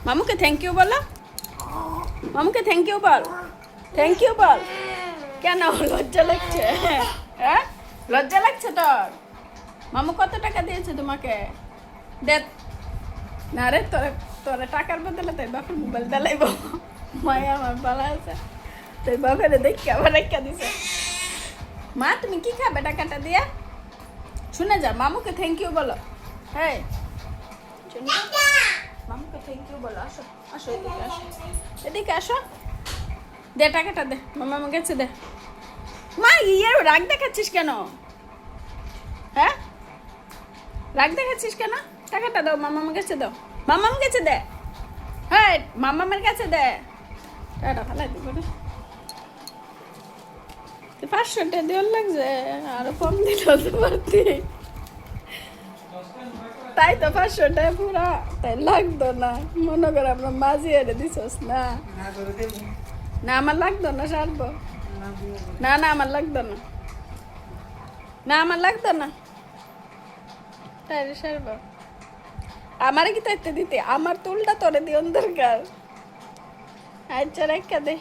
মামুকে thank you বলো, মামুকে thank you বল, থ্যাংক ইউ বল। কেন লজ্জা লাগছে? হ্যাঁ লজ্জা লাগছে তোর? মামু কত টাকা দিয়েছে তোমাকে? দে না রে, তোরে তোরে টাকার বদলে তাই বাপের মোবাইল দিলাইব। মায়া আমার ভালো আছে, তুই বাপের দেখি আবার রেখা দিছে। মা তুমি কি খাবে টাকাটা দিয়ে? শুনে যা, মামুকে থ্যাংক ইউ বলো। হ্যাঁ মামুকে থ্যাংক ইউ বলো। আসো আসো এদিকে আসো, এদিকে আসো। দে টাকাটা দে, মামা গেছে দে। মা ইয়ে রাগ দেখাচ্ছিস কেন? হ্যাঁ রাগ দেখাচ্ছিস কেন? টাকাটা দাও, মামার কাছে দাও, মামার কাছে দে। হ্যাঁ মামার কাছে দে। টাকাটা ফেলাই দিব না, 500 টাকা দেওয়ার লাগছে, আরো কম দিল তো পারতি। তাই তো 500 টাকা পুরা তাই লাগতো না। মনে করে আমরা মাঝি এনে দিছস না। না আমার লাগতো না, সারবো না। না আমার লাগতো না, না আমার লাগতো না। তাই সারবো আমারে কি তাইতে দিতে? আমার তুলটা তোরে দিয়ন দরকার। আচ্ছা রেখা দে।